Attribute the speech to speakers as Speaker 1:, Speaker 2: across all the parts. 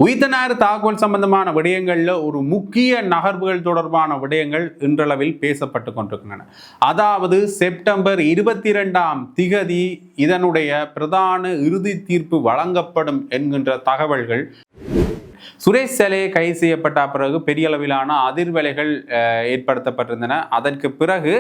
Speaker 1: உயிர்த்தனாறு தாக்குதல் சம்பந்தமான விடயங்கள்ல ஒரு முக்கிய நகர்வுகள் தொடர்பான விடயங்கள் இன்றளவில் பேசப்பட்டு கொண்டிருக்கின்றன. அதாவது செப்டம்பர் 22 இதனுடைய பிரதான இறுதி தீர்ப்பு வழங்கப்படும் என்கின்ற தகவல்கள். சுரேஷ் செலே கைது செய்யப்பட்ட பிறகு பெரிய அளவிலான அதிர்வலைகள் ஏற்படுத்தப்பட்டிருந்தன. அதற்கு பிறகு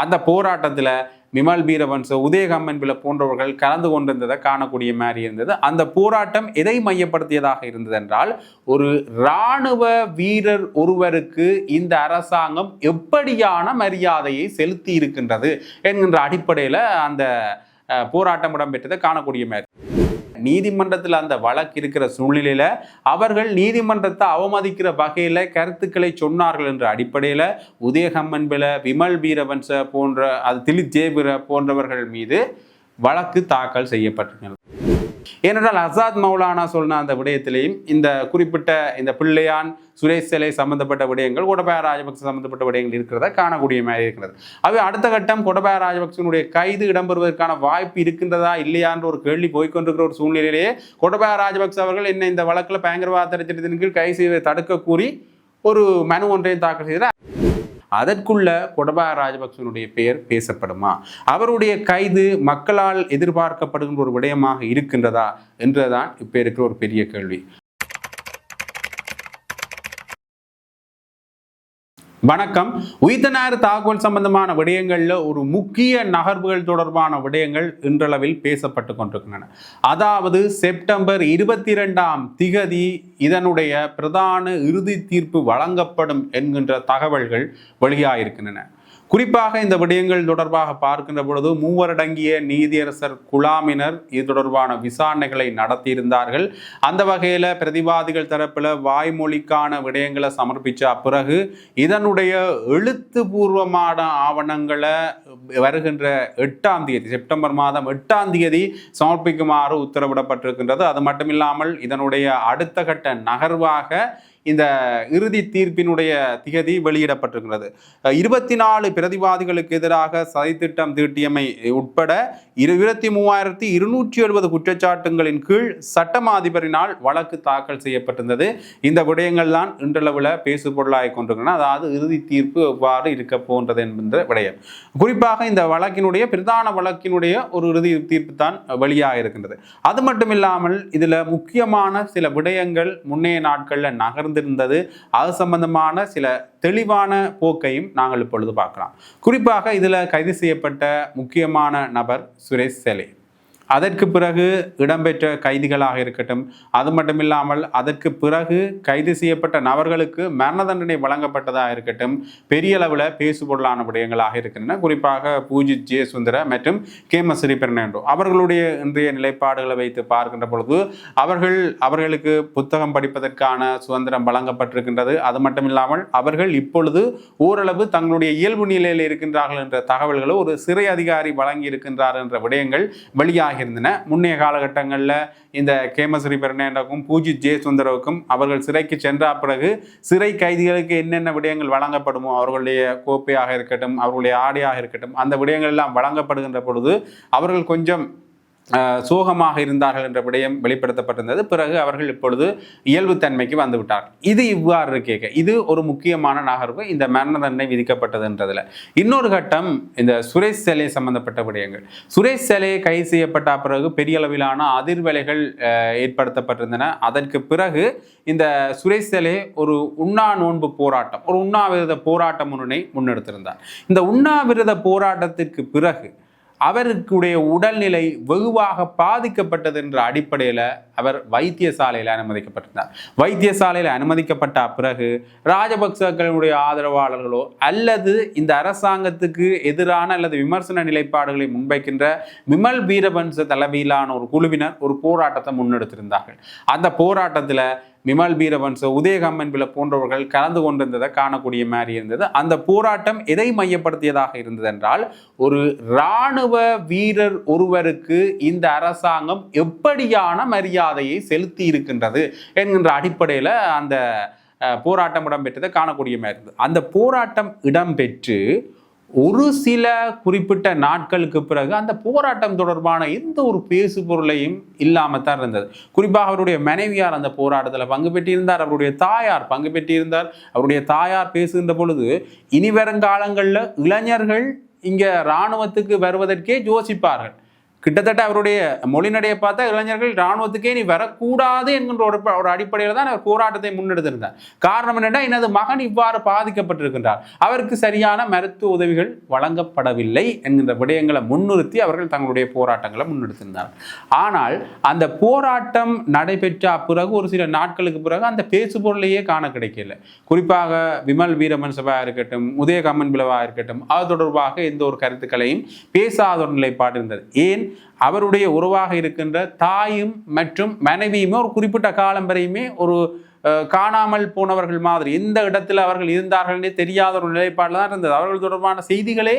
Speaker 1: அந்த போராட்டத்தில் விமல் வீரவன்ச, உதயகம்மன்பில போன்றவர்கள் கலந்து கொண்டிருந்ததை காணக்கூடிய மாதிரி இருந்தது. அந்த போராட்டம் எதை மையப்படுத்தியதாக இருந்தது என்றால், ஒரு இராணுவ வீரர் ஒருவருக்கு இந்த அரசாங்கம் எப்படியான மரியாதையை செலுத்தி இருக்கின்றது என்கின்ற அடிப்படையில் அந்த போராட்டம் இடம்பெற்றதை காணக்கூடிய மாதிரி. நீதிமன்றத்தில் அந்த வழக்கு இருக்கிற சூழ்நிலையில அவர்கள் நீதிமன்றத்தை அவமதிக்கிற வகையில கருத்துக்களை சொன்னார்கள் என்ற அடிப்படையில உதயகம்மன்பில, விமல் வீரவன்ச போன்ற திலித் ஜேபிர போன்றவர்கள் மீது வழக்கு தாக்கல் செய்யப்பட்டிருக்கிறது. ஏனென்றால் அசாத் மௌலானா சொன்ன அந்த விடயத்திலையும் இந்த குறிப்பிட்ட இந்த பிள்ளையான் சுரேஷ் செலே சம்பந்தப்பட்ட விடயங்கள், கோட்டபாய ராஜபக்ச சம்பந்தப்பட்ட விடயங்கள் இருக்கிறத காணக்கூடிய மாதிரி இருக்கிறது. அவை அடுத்த கட்டம் கோட்டபாய ராஜபக்சனுடைய கைது இடம்பெறுவதற்கான வாய்ப்பு இருக்கின்றதா இல்லையான்ற ஒரு கேள்வி போய்கொண்டிருக்கிற ஒரு சூழ்நிலையிலேயே கோட்டபாய ராஜபக்ச அவர்கள் என்ன இந்த வழக்கில் பயங்கரவாத தடைச்சட்டத்தின் கீழ் கைது செய்வதை தடுக்க கூறி ஒரு மனு ஒன்றையும் தாக்கல் செய்தார். அதற்குள்ள கோட்டபாய ராஜபக்சனுடைய பெயர் பேசப்படுமா? அவருடைய கைது மக்களால் எதிர்பார்க்கப்படுகின்ற ஒரு விடயமாக இருக்கின்றதா என்றுதான் இப்ப இருக்கிற ஒரு பெரிய கேள்வி. வணக்கம். உயிர்த்தனாறு தாக்குதல் சம்பந்தமான விடயங்கள்ல ஒரு முக்கிய நகர்வுகள் தொடர்பான விடயங்கள் இன்றளவில் பேசப்பட்டு கொண்டிருக்கின்றன. அதாவது செப்டம்பர் 22 இதனுடைய பிரதான இறுதி தீர்ப்பு வழங்கப்படும் என்கின்ற தகவல்கள் வெளியாகிருக்கின்றன. குறிப்பாக இந்த விடயங்கள் தொடர்பாக பார்க்கின்ற பொழுது மூவரடங்கிய நீதியரசர் குழாமினர் இது தொடர்பான விசாரணைகளை நடத்தியிருந்தார்கள். அந்த வகையில் பிரதிவாதிகள் தரப்பில் வாய்மொழிக்கான விடயங்களை சமர்ப்பித்த பிறகு இதனுடைய எழுத்துப்பூர்வமான ஆவணங்களை வருகின்ற 8ஆம் தேதி, செப்டம்பர் மாதம் 8ஆம் தேதி சமர்ப்பிக்குமாறு உத்தரவிடப்பட்டிருக்கின்றது. அது மட்டுமில்லாமல் இதனுடைய அடுத்த கட்ட நகர்வாக இந்த இறுதி தீர்ப்பினுடைய திகதி வெளியிடப்பட்டிருக்கிறது. 24 பிரதிவாதிகளுக்கு எதிராக சதித்திட்டம் தீட்டியமை உட்பட 23,270 குற்றச்சாட்டுகளின் கீழ் சட்டமா அதிபரினால் வழக்கு தாக்கல் செய்யப்பட்டிருந்தது. இந்த விடயங்கள் தான் இன்றளவில் பேசுபொருளாக கொண்டிருக்கின்றன. அதாவது இறுதி தீர்ப்பு எவ்வாறு இருக்க போன்றது என்கின்ற விடயம். குறிப்பாக இந்த வழக்கினுடைய பிரதான வழக்கினுடைய ஒரு இறுதி தீர்ப்பு தான் வெளியாக இருக்கின்றது. அது மட்டுமில்லாமல் இதில் முக்கியமான சில விடயங்கள் முன்னைய நாட்களில் நகர்ந்து இருந்தது. அது சம்பந்தமான சில தெளிவான போக்கையும் நாங்கள் இப்பொழுது பார்க்கலாம். குறிப்பாக இதில் கைது செய்யப்பட்ட முக்கியமான நபர் சுரேஷ் செலே. அதற்கு பிறகு இடம்பெற்ற கைதிகளாக இருக்கட்டும், அது மட்டுமில்லாமல் அதற்கு பிறகு கைது செய்யப்பட்ட நபர்களுக்கு மரண தண்டனை வழங்கப்பட்டதாக இருக்கட்டும், பெரிய அளவில் பேசுபொருளான விடயங்களாக இருக்கின்றன. குறிப்பாக பூஜித் ஜெயசுந்தர மற்றும் கேமஸ்ரீ பெர்னாண்டோ அவர்களுடைய இன்றைய நிலைப்பாடுகளை வைத்து பார்க்கின்ற பொழுது அவர்களுக்கு புத்தகம் படிப்பதற்கான சுதந்திரம் வழங்கப்பட்டிருக்கின்றது. அது மட்டுமில்லாமல் அவர்கள் இப்பொழுது ஓரளவு தங்களுடைய இயல்பு நிலையில் இருக்கின்றார்கள் என்ற தகவல்களை ஒரு சிறை அதிகாரி வழங்கி இருக்கின்றார் என்ற விடயங்கள் வெளியாக இருந்தன. முன்னைய காலகட்டங்களில் இந்த கேமஸ்ரீ பெர்னாண்டோவுக்கும் பூஜித் ஜெயசுந்தரவுக்கும் அவர்கள் சிறைக்கு சென்ற பிறகு சிறை கைதிகளுக்கு என்னென்ன விடயங்கள் வழங்கப்படுமோ, அவர்களுடைய கோப்பையாக இருக்கட்டும், அவர்களுடைய ஆடையாக இருக்கட்டும், அந்த விடயங்கள் எல்லாம் வழங்கப்படுகின்ற பொழுது அவர்கள் கொஞ்சம் சோகமாக இருந்தார்கள் என்ற விடயம் வெளிப்படுத்தப்பட்டிருந்தது. பிறகு அவர்கள் இப்பொழுது இயல்புத்தன்மைக்கு வந்து விட்டார்கள். இது இவ்வாறு கேட்க இது ஒரு முக்கியமான நகர்வு இந்த மரண தண்டனை விதிக்கப்பட்டதுன்றதுல. இன்னொரு கட்டம் இந்த சுரேஷ் செலே சம்பந்தப்பட்ட விடயங்கள். சுரேஷ் செலே கைது செய்யப்பட்ட பிறகு பெரிய அளவிலான அதிர்வலைகள் ஏற்படுத்தப்பட்டிருந்தன. அதற்கு பிறகு இந்த சுரேஷ் செலே ஒரு உண்ணா நோன்பு போராட்டம், ஒரு உண்ணாவிரத போராட்டம் ஒன்றை முன்னெடுத்திருந்தார். இந்த உண்ணாவிரத போராட்டத்திற்கு பிறகு அவருக்குடைய உடல்நிலை வெகுவாக பாதிக்கப்பட்டது என்ற அடிப்படையில் அவர் வைத்தியசாலையில் அனுமதிக்கப்பட்டிருந்தார். வைத்தியசாலையில் அனுமதிக்கப்பட்ட பிறகு ராஜபக்சர்களுடைய ஆதரவாளர்களோ அல்லது இந்த அரசாங்கத்துக்கு எதிரான அல்லது விமர்சன நிலைப்பாடுகளை முன்வைக்கின்ற விமல் வீரவன்ச தலைமையிலான ஒரு குழுவினர் ஒரு போராட்டத்தை முன்னெடுத்திருந்தார்கள். அந்த போராட்டத்தில் விமல் வீரவன்ச, உதயகம்மன்பில போன்றவர்கள் கலந்து கொண்டிருந்ததை காணக்கூடிய மாதிரி இருந்தது. அந்த போராட்டம் எதை மையப்படுத்தியதாக இருந்தது என்றால், ஒரு இராணுவ வீரர் ஒருவருக்கு இந்த அரசாங்கம் எப்படியான மரியாதையை செலுத்தி இருக்கின்றது என்கின்ற அடிப்படையில் அந்த போராட்டம் இடம்பெற்றதை காணக்கூடிய மாதிரி இருந்தது. அந்த போராட்டம் இடம்பெற்று ஒரு சில குறிப்பிட்ட நாட்களுக்கு பிறகு அந்த போராட்டம் தொடர்பான எந்த ஒரு பேசு பொருளையும் இல்லாமல் தான் இருந்தது. குறிப்பாக அவருடைய மனைவியார் அந்த போராட்டத்தில் பங்கு பெற்றிருந்தார், அவருடைய தாயார் பங்கு பெற்றிருந்தார். அவருடைய தாயார் பேசுகின்ற பொழுது இனி வருங்காலங்களில் இளைஞர்கள் இங்கே இராணுவத்துக்கு வருவதற்கே யோசிப்பார்கள். கிட்டத்தட்ட அவருடைய மொழிநடையை பார்த்தா இளைஞர்கள் இராணுவத்துக்கே நீ வரக்கூடாது என்கின்ற ஒரு அடிப்படையில் தான் அவர் போராட்டத்தை முன்னெடுத்திருந்தார். காரணம் என்னென்னா, எனது மகன் இவ்வாறு பாதிக்கப்பட்டிருக்கின்றார், அவருக்கு சரியான மருத்துவ உதவிகள் வழங்கப்படவில்லை என்கின்ற விடயங்களை முன்னிறுத்தி அவர்கள் தங்களுடைய போராட்டங்களை முன்னெடுத்திருந்தார். ஆனால் அந்த போராட்டம் நடைபெற்ற பிறகு ஒரு சில நாட்களுக்கு பிறகு அந்த பேசுபொருளையே காண கிடைக்கல. குறிப்பாக விமல் வீரமன் சபா இருக்கட்டும், உதய கம்மன் பிளவா இருக்கட்டும், அது தொடர்பாக எந்த ஒரு கருத்துக்களையும் பேசாத ஒரு நிலைப்பாடு இருந்தது. ஏன்? அவருடைய உறவாக இருக்கின்ற தாயும் மற்றும் மனைவியுமே ஒரு குறிப்பிட்ட காலம் வரையுமே ஒரு காணாமல் போனவர்கள் மாதிரி, எந்த இடத்துல அவர்கள் இருந்தார்கள்னே தெரியாத ஒரு நிலைப்பாடில் தான் இருந்தது. அவர்கள் தொடர்பான செய்திகளே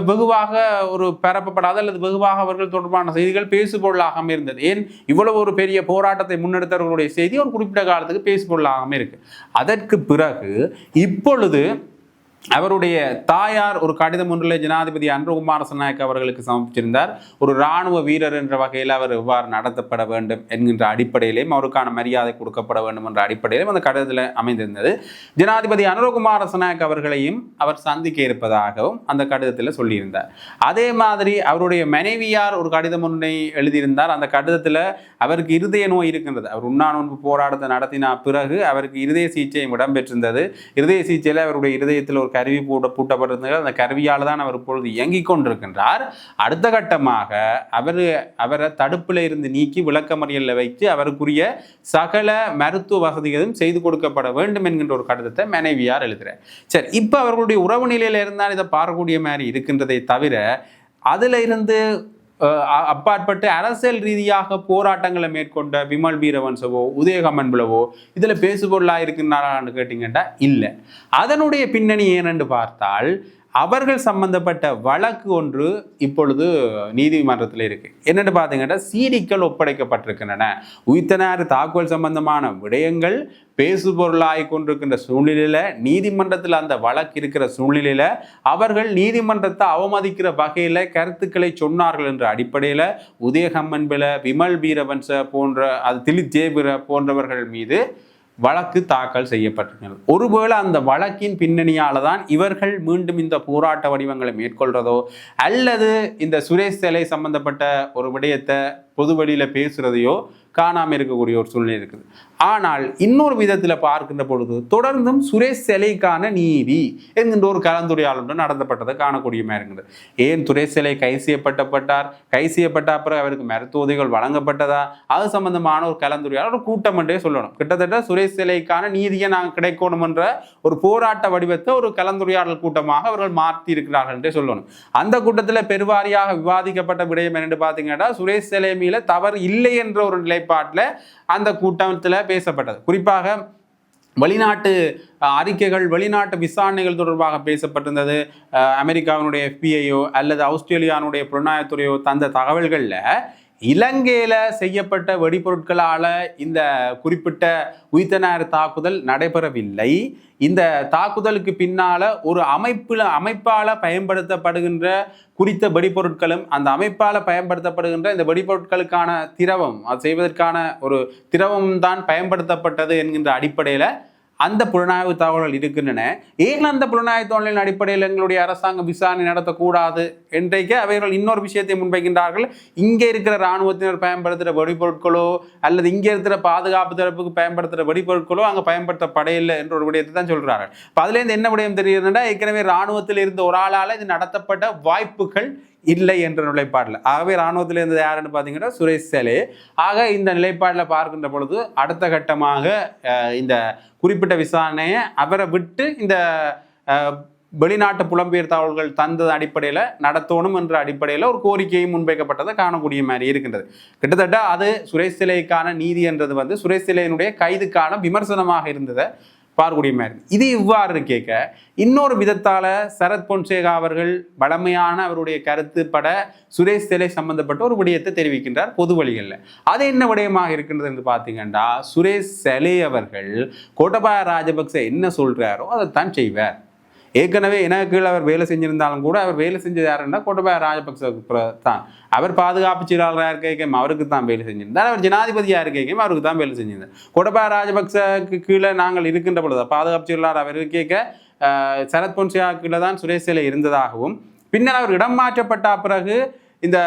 Speaker 1: வெகுவாக ஒரு பரப்பப்படாத அல்லது வெகுவாக அவர்கள் தொடர்பான செய்திகள் பேசுபொருளாகாமல் இருந்தது. ஏன்? இவ்வளவு ஒரு பெரிய போராட்டத்தை முன்னெடுத்தவர்களுடைய செய்தி ஒரு குறிப்பிட்ட காலத்துக்கு பேசுபொருளாகாமல் இருக்கு. அதற்கு பிறகு இப்பொழுது அவருடைய தாயார் ஒரு கடிதம் ஒன்றில் ஜனாதிபதி அன்ருகுமார திசாநாயக்க அவர்களுக்கு சமர்ப்பிச்சிருந்தார். ஒரு இராணுவ வீரர் என்ற வகையில் அவர் எவ்வாறு நடத்தப்பட வேண்டும் என்கின்ற அடிப்படையிலேயும் அவருக்கான மரியாதை கொடுக்கப்பட வேண்டும் என்ற அடிப்படையிலும் அந்த கடிதத்தில் அமைந்திருந்தது. ஜனாதிபதி அன்ருகுமார திசாநாயக்க அவர்களையும் அவர் சந்திக்க இருப்பதாகவும் அந்த கடிதத்தில் சொல்லியிருந்தார். அதே மாதிரி அவருடைய மனைவியார் ஒரு கடிதம் ஒன்றை எழுதியிருந்தார். அந்த கடிதத்தில் அவருக்கு இருதய நோய் இருக்கின்றது. அவர் உண்ணாநோன்பு போராட்டத்தை நடத்தின பிறகு அவருக்கு இருதய சிகிச்சையும் இடம்பெற்றிருந்தது. இருதய சிகிச்சையில் அவருடைய இருதயத்தில் ஒரு கருவி பூட்டப்பட்டிருந்தது. அந்த கருவியால் தான் அவர் இப்பொழுது இயங்கிக் கொண்டிருக்கின்றார். அடுத்த கட்டமாக அவரை தடுப்பில் இருந்து நீக்கி விளக்கமறியலில் வைத்து அவருக்குரிய சகல மருத்துவ வசதிகளும் செய்து கொடுக்கப்பட வேண்டும் என்கின்ற ஒரு கடிதத்தை மனைவியார் எழுதுகிறார். சரி, இப்போ அவர்களுடைய உறவு நிலையில இருந்தால் இதை பார்க்கக்கூடிய மாதிரி இருக்கின்றதை தவிர அதில் இருந்து அப்பாற்பட்டு அரசியல் ரீதியாக போராட்டங்களை மேற்கொண்ட விமல் வீரவன்சவோ உதயகம்மன் பிளவோ இதில் பேசுபொருளாக இருக்குன்னாரான்னு கேட்டிங்கன்னா இல்லை. அதனுடைய பின்னணி ஏனென்று பார்த்தால் அவர்கள் சம்பந்தப்பட்ட வழக்கு ஒன்று இப்பொழுது நீதிமன்றத்தில் இருக்கு. என்னென்னு பார்த்தீங்கன்னா, சிடிக்கள் ஒப்படைக்கப்பட்டிருக்கின்றன. உயிர்த்தனார் தாக்குதல் சம்பந்தமான விடயங்கள் பேசுபொருளாகி கொண்டிருக்கின்ற சூழ்நிலையில் நீதிமன்றத்தில் அந்த வழக்கு இருக்கிற சூழ்நிலையில் அவர்கள் நீதிமன்றத்தை அவமதிக்கிற வகையில் கருத்துக்களை சொன்னார்கள் என்ற அடிப்படையில் உதயகம்மன் பில, விமல் வீரவன்ச போன்ற அது திலித் ஜேபிர போன்றவர்கள் மீது வழக்கு தாக்கல் செய்யப்பட்டிருக்கிறது. ஒருவேளை அந்த வழக்கின் பின்னணியால் தான் இவர்கள் மீண்டும் இந்த போராட்ட வடிவங்களை மேற்கொள்றதோ அல்லது இந்த சுரேஷ் சிலை சம்பந்தப்பட்ட ஒரு விடயத்தை பொது வழியில் பேசுறதையோ காணாமல் இருக்கக்கூடிய ஒரு சூழ்நிலை இருக்குது. ஆனால் இன்னொரு விதத்தில் பார்க்கின்ற பொழுது தொடர்ந்தும் சுரேஷ் சிலைக்கான நீதி என்கின்ற ஒரு கலந்துரையாடல் நடத்தப்பட்டதை காணக்கூடிய மாதிரி இருக்குது. ஏன் சுரேஷ் சிலை கைது செய்யப்பட்ட அப்புறம் அவருக்கு மருத்துவ உதவிகள் வழங்கப்பட்டதா, அது சம்பந்தமான ஒரு கலந்துரையாடல் ஒரு கூட்டம் என்றே சொல்லணும். கிட்டத்தட்ட சுரேஷ் சிலைக்கான நீதியை நாங்கள் கிடைக்கணும் என்ற ஒரு போராட்ட வடிவத்தை ஒரு கலந்துரையாடல் கூட்டமாக அவர்கள் மாற்றி இருக்கிறார்கள் என்றே சொல்லணும். அந்த கூட்டத்தில் பெருவாரியாக விவாதிக்கப்பட்ட விடயம் என்னென்று பார்த்தீங்கன்னா, சுரேஷ் சிலை மீது தவறு இல்லை என்ற ஒரு நிலைப்பாட்டில் அந்த கூட்டத்தில் பேசப்பட்டது. குறிப்பாக வெளிநாட்டு அறிக்கைகள், வெளிநாட்டு விசாரணைகள் தொடர்பாக பேசப்பட்டிருந்தது. அமெரிக்காவினுடைய FBI அல்லது ஆஸ்திரேலியாவுடைய புலனாய்வுத்துறையோ தந்த தகவல்களில் இலங்கையில் செய்யப்பட்ட வெடிபொருட்களால் இந்த குறிப்பிட்ட உயிர்த்தனார் தாக்குதல் நடைபெறவில்லை. இந்த தாக்குதலுக்கு பின்னால் ஒரு அமைப்பால் பயன்படுத்தப்படுகின்ற குறித்த வெடிபொருட்களும் அந்த அமைப்பால் பயன்படுத்தப்படுகின்ற இந்த வெடிபொருட்களுக்கான திரவம், அது செய்வதற்கான ஒரு திரவம் தான் பயன்படுத்தப்பட்டது என்கின்ற அடிப்படையில் அந்த புலனாய்வு தகவல்கள் இருக்கின்றன. ஏன் அந்த புலனாய்வு தகவலின் அடிப்படையில் எங்களுடைய அரசாங்கம் விசாரணை நடத்தக்கூடாது என்றைக்கு அவர்கள் இன்னொரு விஷயத்தை முன்வைக்கின்றார்கள். இங்கே இருக்கிற இராணுவத்தினர் பயன்படுத்துகிற வெடிபொருட்களோ அல்லது இங்கே இருக்கிற பாதுகாப்பு தரப்புக்கு பயன்படுத்துகிற வெடிபொருட்களோ அங்கே பயன்படுத்தப்படையில்லை என்ற ஒரு விடயத்தை தான் சொல்கிறார்கள். இப்போ அதுலேருந்து என்ன விடயம் தெரியுதுன்னா, ஏற்கனவே இராணுவத்தில் இருந்த ஒரு ஆளால் இது நடத்தப்பட்ட வாய்ப்புகள் இல்லை என்ற நிலைப்பாடில். ஆகவே இராணுவத்தில் இருந்தது யாருன்னு பார்த்தீங்கன்னா சுரேஷ் சிலை. ஆக இந்த நிலைப்பாடில் பார்க்கின்ற பொழுது அடுத்த கட்டமாக இந்த குறிப்பிட்ட விசாரணையை அவரை விட்டு இந்த வெளிநாட்டு புலம்பெயர் தகவல்கள் தந்தது அடிப்படையில் நடத்தணும் என்ற அடிப்படையில் ஒரு கோரிக்கையும் முன்வைக்கப்பட்டதை காணக்கூடிய மாதிரி இருக்கின்றது. கிட்டத்தட்ட அது சுரேஷ் சிலைக்கான நீதி என்றது சுரேஷ் சிலையினுடைய கைதுக்கான விமர்சனமாக இருந்ததை பார்க்கக்கூடிய மாதிரி. இது இவ்வாறு கேட்க இன்னொரு விதத்தால் சரத் பொன்சேகா அவர்கள் வளமையான அவருடைய கருத்துப்பட சுரேஷ் சிலை சம்பந்தப்பட்ட ஒரு விடயத்தை தெரிவிக்கின்றார் பொது வழிகளில். அது என்ன விடயமாக இருக்கின்றது என்று பார்த்தீங்கன்னா, சுரேஷ் சிலை அவர்கள் கோட்டபாய ராஜபக்ச என்ன சொல்கிறாரோ அதைத்தான் செய்வார். ஏற்கனவே எனக்கு கீழே அவர் வேலை செஞ்சிருந்தாலும் கூட அவர் வேலை செஞ்சது யாருன்னா கோட்டபாய ராஜபக்ச தான். அவர் பாதுகாப்பு செயலாளராக இருக்கைக்கும் அவருக்கு தான் வேலை செஞ்சிருந்தார். அவர் ஜனாதிபதியாக இருக்கைக்கும் அவருக்கு தான் வேலை செஞ்சிருந்தார். கோட்டபாய ராஜபக்சக்கு கீழே நாங்கள் இருக்கின்ற பொழுது பாதுகாப்பு செயலாளர் அவர் இருக்கைக்க சரத் பொன்சேகா கீழே தான் சுரேஷ் செல்லை இருந்ததாகவும், பின்னர் அவர் இடம் மாற்றப்பட்ட பிறகு இந்த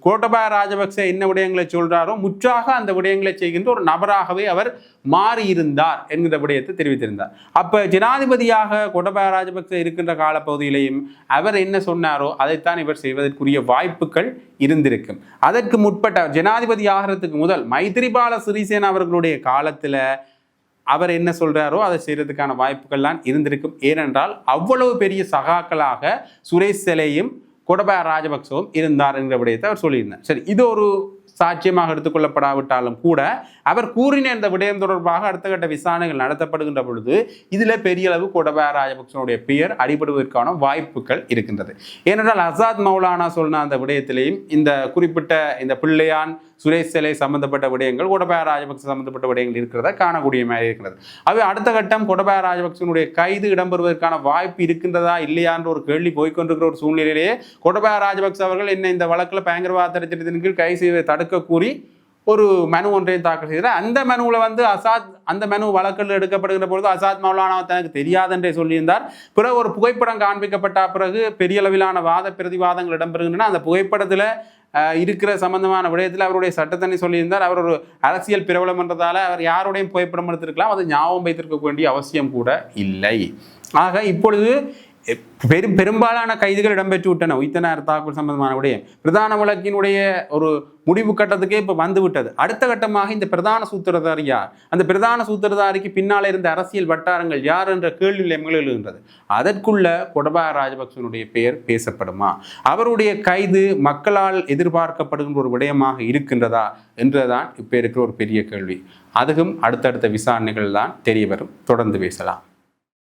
Speaker 1: கோட்டபாய ராஜபக்ச என்ன விடயங்களை சொல்றாரோ முற்றாக அந்த விடயங்களை செய்கின்ற ஒரு நபராகவே அவர் மாறியிருந்தார் என்கிற விடயத்தை தெரிவித்திருந்தார். அப்ப ஜனாதிபதியாக கோட்டபாய ராஜபக்ச இருக்கின்ற காலப்பகுதியிலையும் அவர் என்ன சொன்னாரோ அதைத்தான் இவர் செய்வதற்குரிய வாய்ப்புகள் இருந்திருக்கும். அதற்கு முற்பட்ட ஜனாதிபதி ஆகிறதுக்கு முதல் மைத்திரிபால சிறிசேனா அவர்களுடைய காலத்துல அவர் என்ன சொல்றாரோ அதை செய்யறதுக்கான வாய்ப்புகள்லாம் இருந்திருக்கும். ஏனென்றால் அவ்வளவு பெரிய சகாக்களாக சுரேஷ் செல்லையும் கோட்டபாய ராஜபக்சவும் இருந்தார் என்கிற விடயத்தை அவர் சொல்லியிருந்தார். சரி, இது ஒரு சாட்சியமாக எடுத்துக்கொள்ளப்படாவிட்டாலும் கூட அவர் கூறின இந்த விடயம் தொடர்பாக அடுத்த கட்ட விசாரணைகள் நடத்தப்படுகின்ற பொழுது இதில் பெரிய அளவு கோட்டபாய ராஜபக்சனுடைய பெயர் அடிபடுவதற்கான வாய்ப்புகள் இருக்கின்றது. ஏனென்றால் ஆசாத் மௌலானா சொன்ன அந்த விடயத்திலேயும் இந்த குறிப்பிட்ட இந்த பிள்ளையான் சுரேஷ் செல்லை சம்பந்தப்பட்ட விடயங்கள் கோட்டபாய ராஜபக்ச சம்பந்தப்பட்ட விடயங்கள் இருக்கிறத காணக்கூடிய மாதிரி இருக்கிறது. அவை அடுத்த கட்டம் கோட்டபாய ராஜபக்சனுடைய கைது இடம்பெறுவதற்கான வாய்ப்பு இருக்கின்றதா இல்லையான்ற ஒரு கேள்வி போய்கொண்டிருக்கிற ஒரு சூழ்நிலையிலேயே கோட்டபாய ராஜபக்ச அவர்கள் என்ன இந்த வழக்கில் பயங்கரவாத சட்டத்தின் கீழ் கைது செய்வதை தடுக்க கூறி ஒரு மனு ஒன்றையும் தாக்கல் செய்தார். அந்த மனுவில் அந்த மனு வழக்கில் எடுக்கப்படுகிற பொழுது ஆசாத் மௌலானா தனக்கு தெரியாதென்றே சொல்லியிருந்தார். பிறகு ஒரு புகைப்படம் காண்பிக்கப்பட்ட பிறகு பெரிய அளவிலான வாத பிரதிவாதங்கள் இடம்பெறுகின்றன. அந்த புகைப்படத்தில் இருக்கிற சம்பந்தமான விடயத்தில் அவருடைய சட்டத்தண்ணி சொல்லியிருந்தார். அவர் ஒரு அரசியல் பிரபலம் என்றதால அவர் யாருடையும் புகைப்படம் எடுத்திருக்கலாம், அது ஞாபகம் வைத்திருக்க வேண்டிய அவசியம் கூட இல்லை. ஆக இப்பொழுது பெரும்பாலான கைதுகள் இடம்பெற்று விட்டன. உயிர்த்தனார் தாக்குதல் சம்பந்தமான விடயம் பிரதான வழக்கினுடைய ஒரு முடிவு கட்டத்துக்கே இப்போ வந்து விட்டது. அடுத்த கட்டமாக இந்த பிரதான சூத்திரதாரி யார், அந்த பிரதான சூத்திரதாரிக்கு பின்னால் இருந்த அரசியல் வட்டாரங்கள் யார் என்ற கேள்வி எழுகின்றது. அதற்குள்ள கோட்டபாய ராஜபக்சனுடைய பெயர் பேசப்படுமா, அவருடைய கைது மக்களால் எதிர்பார்க்கப்படுகின்ற ஒரு விடயமாக இருக்கின்றதா என்றுதான் இப்போ இருக்கிற ஒரு பெரிய கேள்வி. அதுவும் அடுத்தடுத்த விசாரணைகள் தான் தெரிய வரும். தொடர்ந்து பேசலாம்.